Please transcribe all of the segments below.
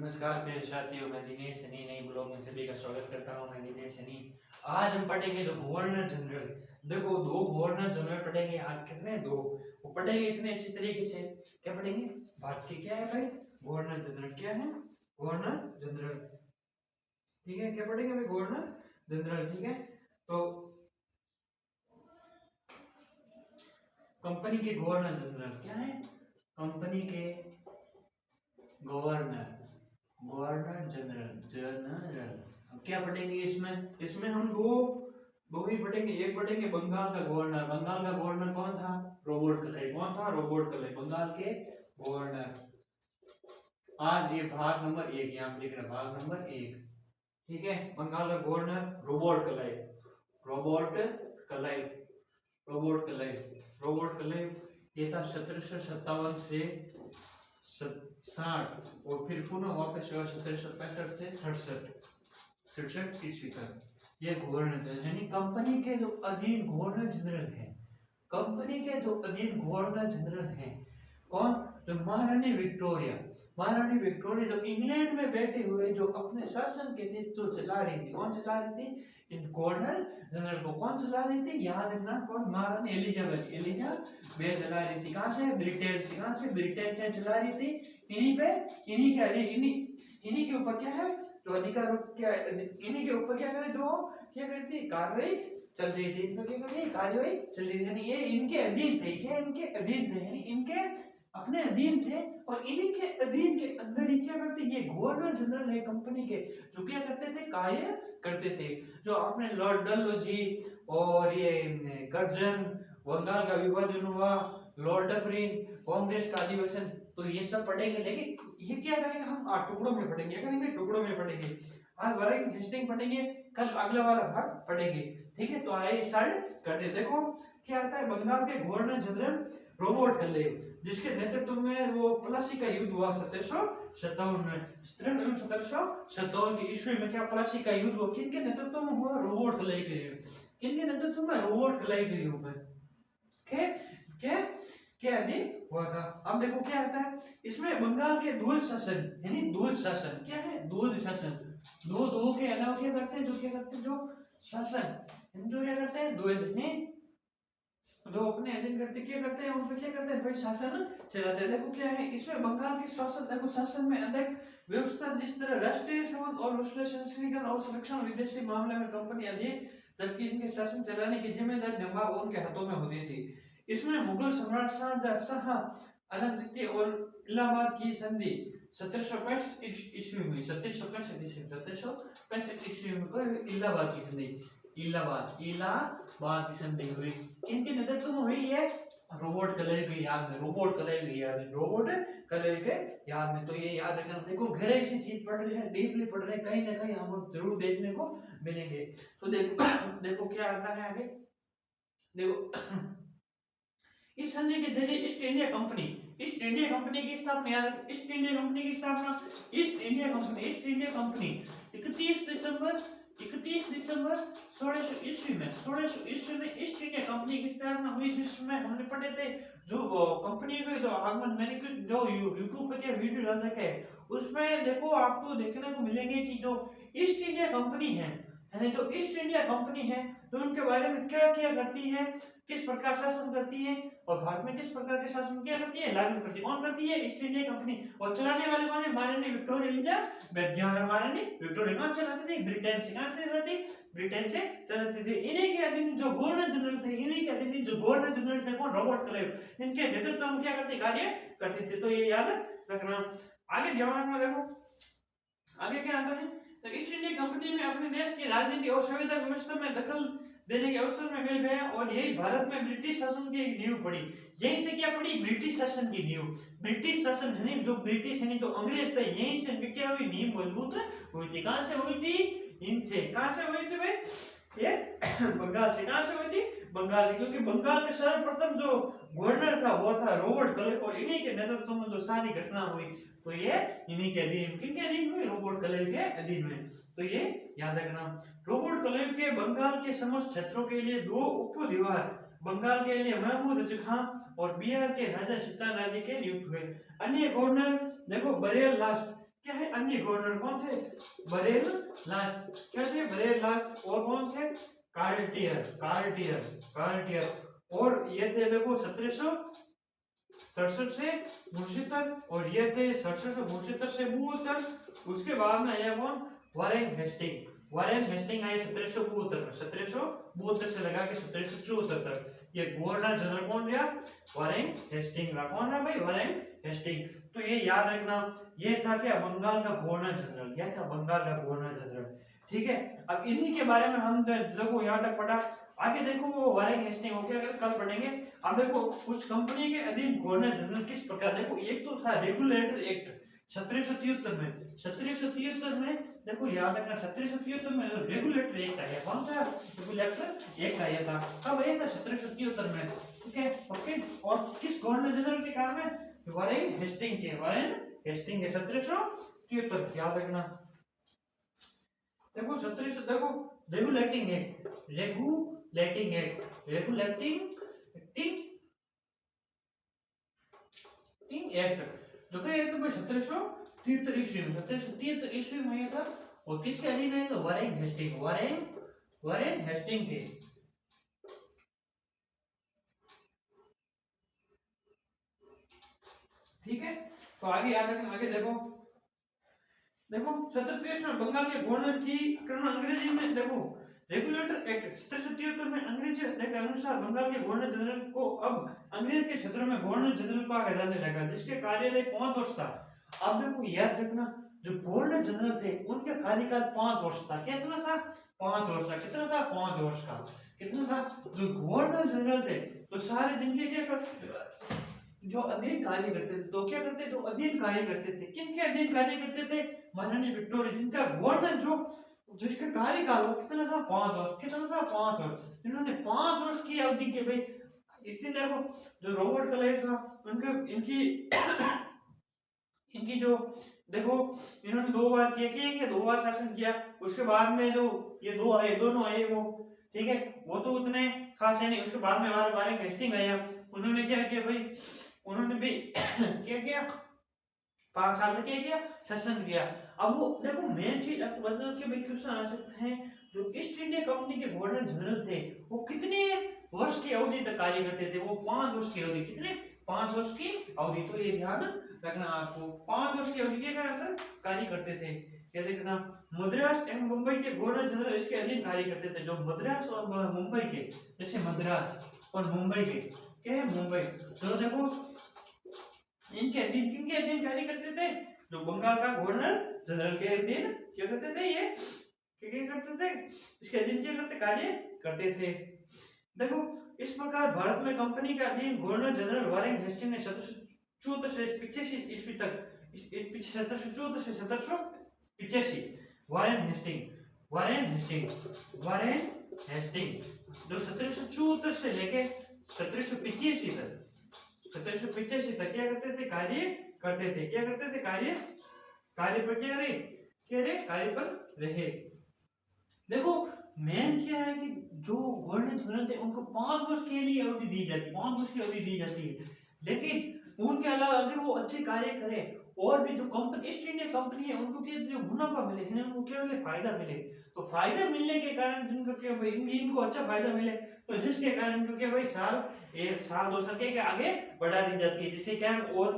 नमस्कार प्रिय साथियों, मैं दिनेश सनी नई ब्लॉग में सभी का स्वागत करता हूं। मैं दिनेश सनी। आज हम पढ़ेंगे जो गवर्नर जनरल। देखो, दो गवर्नर जनरल पढ़ेंगे। आज कितने? दो। वो पढ़ेंगे इतने अच्छी तरीके से। क्या पढ़ेंगे? भारत के क्या है भाई? Governor general. क्या है? Governor general. ठीक है, क्या पढ़ेंगे भाई? Governor general. ठीक है, तो कंपनी के गवर्नर जनरल क्या है? कंपनी के गवर्नर गवर्नर जनरल। अब क्या पढ़ेंगे इसमें? इसमें हम दो ही पढ़ेंगे। एक पढ़ेंगे बंगाल का गवर्नर। बंगाल का गवर्नर कौन था? Robert Clive. कौन था? रॉबर्ट क्लाइव, बंगाल के गवर्नर। आज ये भाग नंबर 1 यहाँ पे लिख रहा है, भाग नंबर 1। ठीक है, बंगाल का governor Robert Clive. Robert Clive ये था 1757 से 60, और फिर पुनः वापस हुआ 1765 से 67 ईस्वी तक। ये गवर्नर जनरल यानी कंपनी के जो अधीन गवर्नर जनरल हैं। कंपनी के जो अधीन गवर्नर जनरल हैं कौन? जो महारानी विक्टोरिया। महारानी विक्टोरिया जो इंग्लैंड में बैठे हुए जो अपने शासन के नेतृत्व चला रही थी। कौन चला रही थी? इन गवर्नर जनरल को कौन चला रही थी? याद रखना, कौन? महारानी एलिजाबेथ चला रही थी। कहां से? ब्रिटेन से। कहां से? ब्रिटेन से चला रही थी। इन्हीं के ऊपर क्या है जो अधिकार, क्या इन्हीं के ऊपर क्या करे, जो क्या करती है, कार्रवाई चल रही थी। इनको क्या कर रही है? कार्रवाई चल रही थी। यानी ये इनके अधीन थे। क्या इनके अधीन थे? यानी इनके अपने अधीन थे, और इन्हीं के अधीन के अंदर ही क्या करते? ये गवर्नर जनरल है कंपनी के, जो क्या करते थे? कार्य करते थे। जो आपने लॉर्ड डलहौजी और ये कर्जन, बंगाल का विभाजन हुआ, लॉर्ड डफरिन, कांग्रेस का अधिवेशन, तो ये सब पढ़ेंगे। लेकिन ये क्या करेंगे? हम 8 टुकड़ों में पढ़ेंगे। क्या करेंगे? टुकड़ों में पढ़ेंगे। आज वारेन हेस्टिंग पढ़ेंगे, कल अगला वाला भाग पढ़ेंगे। ठीक है, तो आइए स्टार्ट करते हैं। देखो क्या आता है, बंगाल के गवर्नर जनरल रॉबर्ट क्लाइव, जिसके नेतृत्व में वो प्लासी का युद्ध हुआ 1757 में। 1757 की ईस्वी में क्या प्लासी का युद्ध हुआ? किनके नेतृत्व में हुआ? रॉबर्ट क्लाइव के लिए। किनके नेतृत्व में? रॉबर्ट क्लाइव के लिए हुआ। क्या क्या क्या दिन हुआ था। अब देखो क्या आता है इसमें, बंगाल के दूध शासन, यानी दूध शासन। क्या है? दूध शासन। दो के अलावा क्या करते हैं? जो शासन, जो क्या करते हैं? दो अपने अधीन करते क्या करते हैं? उन पे क्या करते हैं भाई? शासन चलाते हैं। देखो क्या है इसमें, बंगाल के शासन। देखो शासन में अनेक व्यवस्था, जिस तरह राष्ट्रीय संबंध और विश्लेषण और संरक्षण, विदेशी मामले में कंपनी अधीन, जबकि इनके शासन चलाने की जिम्मेदारी नवाब उनके हाथों में होती थी। इसमें मुगल सम्राट शाह आलम द्वितीय और इलाहाबाद की संधि 1765 ईस्वी में, 1765 ईस्वी में इलाहाबाद की संधि, इलाहाबाद की संधि हुई। इनके नेतृत्व में हुई है। रॉबर्ट क्लाइव की याद में, तो ये याद रखना। देखो गहराई से चीज पढ़ रहे हैं, डीपली पढ़ रहे हैं, कहीं ना कहीं हम जरूर देखने को मिलेंगे। तो देखो क्या आता है आगे। देखो इस संधि के जरिए ईस्ट इंडिया कंपनी की स्थापना, याद, ईस्ट इंडिया कंपनी की स्थापना, ईस्ट इंडिया कंपनी 31 दिसंबर 1600 ईस्वी में, ईस्ट इंडिया कंपनी की स्थापना हुई, जिसमें हमने पढ़े थे जो कंपनी के जो आगमन, मैंने कुछ जो यूट्यूब पे क्या वीडियो डाल रखे हैं, उसमें देखो आपको देखने को मिलेंगे कि जो ईस्ट इंडिया कंपनी है, यानी जो ईस्ट इंडिया कंपनी है, तो उनके बारे में क्या क्या करती है, किस प्रकार शासन करती है, और भारत में किस प्रकार के शासन क्या करती है, लागू करती है। कौन करती है? East India company. और चलाने वाले कौन है? महारानी विक्टोरिया। महारानी विक्टोरिया कहां से चलाती थी? ब्रिटेन से। कहां से चलाती? ब्रिटेन से चलाती थी। इन्हीं के अधीन जो गवर्नर जनरल थे, कौन? Robert Clive. इनके नेतृत्व में क्या करते? कार्य करते थे। तो ये याद रखना। आगे ध्यान रखना। देखो आगे क्या आता है, तो ईस्ट इंडिया कंपनी में अपने देश की राजनीति और संविधान व्यवस्था में दखल देने के अवसर में मिल गया, और यही भारत में ब्रिटिश शासन की नींव पड़ी। यहीं से क्या पड़ी? ब्रिटिश शासन की नींव। ब्रिटिश शासन है जो ब्रिटिश यानी जो अंग्रेज थे, यहीं से क्या हुई? नींव मजबूत हुई थी। कहां से हुई थी? इनसे। कहां से हुई थी भाई? ये बंगाल से। कहां से हुई थी? बंगाल से, क्योंकि बंगाल के सर्वप्रथम जो गवर्नर था वो था रॉबर्ट क्लाइव, और इन्हीं के नेतृत्व में जो सारी घटना हुई, तो ये इन्हीं के अधीन। किनके अधीन हुई? रॉबर्ट क्लाइव के अधीन में। तो ये याद रखना। रॉबर्ट क्लाइव के बंगाल के समस्त क्षेत्रों के लिए 2 उपविभाग, बंगाल के लिए महमूद खां और बिहार के राजा सीताराम राज्य के नियुक्त हुए। अन्य गवर्नर देखो बरेल लास्ट, क्या है, अन्य गवर्नर कौन थे, बरेल लास्ट, क्या थे, बरेल लास्ट, और कौन थे, कार्टियर, कार्टियर, कार्टियर, और ये थे देखो 1767 से 69, और ये थे 67 से 69 से 72। उसके बाद में आया कौन, वारेन हेस्टिंग, वारेन हेस्टिंग आए 1772 में, 1772 से लगा के 1774 तक। ये गवर्नर जनरल कौन रहा, वारेन हेस्टिंग रहा, कौन रहा भाई, वारेन हेस्टिंग। तो ये याद रखना, ये था क्या, बंगाल का गवर्नर जनरल, क्या था, बंगाल का गवर्नर जनरल, ठीक है। अब इन्हीं के बारे में हम देखो यहाँ तक पढ़ा, आगे देखो वो वारेन हेस्टिंग हो गया, कल पढ़ेंगे। अब देखो कुछ कंपनी के अधीन गवर्नर जनरल किस प्रकार, देखो एक तो था रेगुलेटर एक्ट 1773 में, 1773 में देखो याद रखना, 1773 में रेगुलेटर एक्ट आया, कौन सा, रेगुलेटर एक्ट आया था, कब आया था, 1773 में, ठीक है, ओके। और किस गवर्नर जनरल के काम है, वारेन हेस्टिंग के, वारेन हेस्टिंग के 1773, याद रखना। देखो 1700, देखो regulating act, regulating act, regulating act जो क्या है, तो भाई 1773 ईस्वी में, 1773 ईस्वी में ये था, और किसके अधीन है, तो वारेन हेस्टिंग, वारेन हेस्टिंग के, ठीक है। तो आगे याद रखना, आगे देखो, देखो 1730 में बंगाल के गवर्नर की करना अंग्रेजी में, देखो रेगुलेटर एक्ट 1773 में अंग्रेजी के अनुसार बंगाल के गवर्नर जनरल को अब अंग्रेज के क्षेत्र में गवर्नर जनरल कहा जाने लगा, जिसके कार्यालय 5 वर्ष था। अब देखो याद रखना, जो गवर्नर जनरल थे उनका कार्यकाल 5 वर्ष था, कितना था, 5 वर्ष का, कितना था, 5 वर्ष का, कितना था। जो गवर्नर जनरल थे तो सारे दिन के क्या करते, जो अधीन कार्य करते थे, तो क्या करते, जो अधीन कार्य करते थे, किन के अधीन कार्य करते थे, महारानी विक्टोरिया, जिनका गवर्नर जो जिसका कार्यकाल वो कितना था, 5 वर्ष, कितना था, 5 वर्ष। इन्होंने 5 वर्ष की अवधि के भाई, इतनी देखो जो रॉबर्ट क्लाइव था, उनके इनकी इनकी जो देखो, इन्होंने 2 बार किया 2 बार शासन किया। उसके बाद में जो ये दो आए, दोनों आए वो, ठीक है, वो तो उतने खास है नहीं। उसके बाद में हमारे बारे में हेस्टिंग आया, उन्होंने क्या किया भाई, उन्होंने भी क्या किया, 5 साल तक क्या किया, शासन किया। अब वो देखो मेन चीज आपको बता कि भाई क्वेश्चन आ सकते हैं, जो ईस्ट इंडिया कंपनी के गवर्नर जनरल थे वो कितने वर्ष की अवधि तक कार्य करते थे, वो 5 वर्ष की अवधि, कितने, 5 वर्ष की अवधि। तो ये ध्यान रखना आपको, 5 वर्ष की अवधि के अंदर कार्य करते थे। क्या देखना, मद्रास एवं मुंबई के गवर्नर जनरल इसके अधीन कार्य करते थे। जो मद्रास और मुंबई के, जैसे मद्रास और मुंबई के, क्या है, मुंबई, तो देखो इनके अधीन, किनके अधीन कार्य करते थे, जो बंगाल का गवर्नर जनरल के अधीन क्या करते थे, ये क्या करते थे, इसके अधीन क्या करते, कार्य करते थे। देखो इस प्रकार भारत में कंपनी के अधीन गवर्नर जनरल वारेन हेस्टिंग ने 1774 से 85 ईस्वी तक, 1774 से 1785, Warren Hasting, Warren Hasting, Warren Hasting जो 1774 से लेके 1785 तक, 1785 तक क्या करते थे, कार्य करते थे, क्या करते थे, कार्य, कार्य पर क्या रहे, क्या रहे, कार्य पर रहे। देखो मेन क्या है कि जो गवर्नर जनरल थे उनको 5 वर्ष के लिए अवधि दी जाती है, 5 वर्ष की अवधि दी जाती है, लेकिन उनके अलावा अगर वो अच्छे कार्य करें और भी जो कंपनी, ईस्ट इंडिया कंपनी है, उनको क्या, जो मुनाफा मिले, उनको क्या मिले, फायदा मिले। तो फायदा मिलने के कारण जिनको क्या भाई, इनको अच्छा फायदा मिले, तो जिसके कारण इनको क्या भाई, साल 1 साल 2 साल के आगे बढ़ा दी जाती है, जिसके कारण और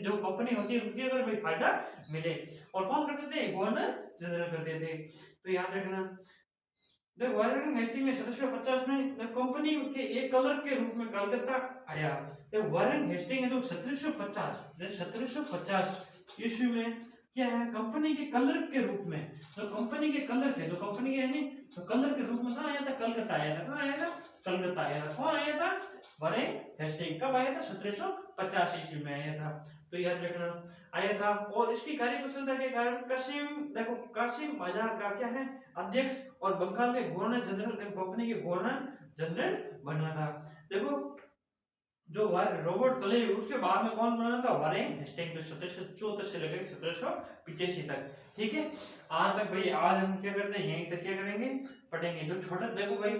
जो कंपनी होती है उनको अगर भाई फायदा मिले। और कौन करते थे, गवर्नर जनरल करते थे। तो याद रखना, द वारेन हेस्टिंग ने 1750 में द कंपनी के एक क्लर्क के रूप में कलकत्ता आया। द वारेन हेस्टिंग है जो 1750 ईस्वी में क्या है, कंपनी के क्लर्क के रूप में, जो कंपनी के क्लर्क है, जो कंपनी के यानी तो क्लर्क के रूप में कहाँ आया था, कलकत्ता आया था, कहाँ आया था, कलकत्ता आया था। कौन आया था, वारेन हेस्टिंग, कब आया था, 1750 ईस्वी में आया था। तो याद रखना आया था। और इसकी कार्यकुशलता के कारण कासिम, देखो कासिम बाजार का क्या है, अध्यक्ष और बंगाल के गवर्नर जनरल, कंपनी के गवर्नर जनरल बना था। देखो जो रॉबर्ट क्लाइव, उसके बाद में कौन बना था, वारेन हेस्टिंग, जो 1774 से लेकर 1785 तक, ठीक है। आज तक भाई, आज हम क्या करते हैं, यहीं तक क्या करेंगे, पढ़ेंगे। जो छोटा, देखो भाई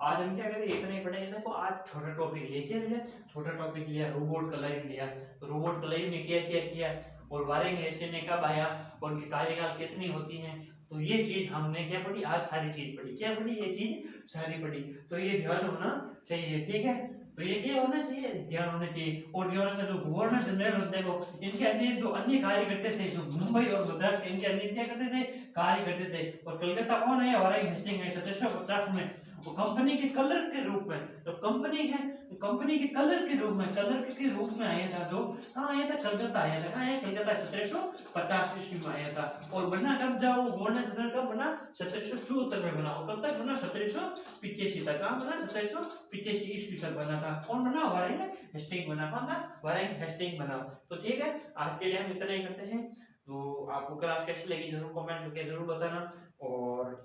आज हम क्या करेंगे, इतना ही पढ़ेंगे। देखो आज छोटा टॉपिक लेके लिया, छोटा टॉपिक लिया, रॉबर्ट क्लाइव लिया। तो रॉबर्ट क्लाइव ने क्या क्या किया, और वारेंग हेस्टिंग ने कब आया और उनकी कार्यकाल कितनी होती है। तो ये चीज हमने क्या पढ़ी आज, सारी चीज पढ़ी। क्या पढ़ी? ये चीज सारी पढ़ी। तो ये ध्यान होना चाहिए, ठीक है। तो ये क्या होना चाहिए? ध्यान होना चाहिए। और जो है जो गवर्नर जनरल होते हैं वो इनके अधीन जो अन्य कार्य करते थे, जो मुंबई और मद्रास के इनके अधीन क्या करते थे? कार्य करते थे। और कलकत्ता कौन है? वारेंग हेस्टिंग है 1750 में। वो कंपनी के कलर के रूप में, तो कंपनी है, कंपनी के कलर के रूप में, कलर के रूप में आया था। जो कहाँ आया था? कलकत्ता आया था। कहाँ आया? कलकत्ता 1750 ईस्वी में आया था। और बना कब? जाओ गवर्नर जनरल कब बना? 1774 में बना। और कब तक बना? 1785 तक। कहाँ बना? 1785 ईस्वी तक बना था। कौन बना? वारेंग हेस्टिंग बना। कौन था? वारेंग हेस्टिंग बना। तो ठीक है, आज के लिए हम इतना ही करते हैं। तो आपको क्लास कैसी लगी जरूर कमेंट करके जरूर बताना। और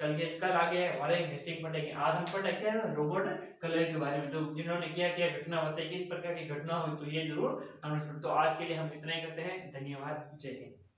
कल आगे वारेंग हेस्टिंग पढ़ेंगे। आज हम पढ़े क्या है? रॉबर्ट क्लाइव के बारे में, जो जिन्होंने क्या क्या घटना बताई, किस प्रकार की घटना हुई, तो ये जरूर हम। तो आज के लिए हम इतना ही करते हैं। धन्यवाद। जय हिंद।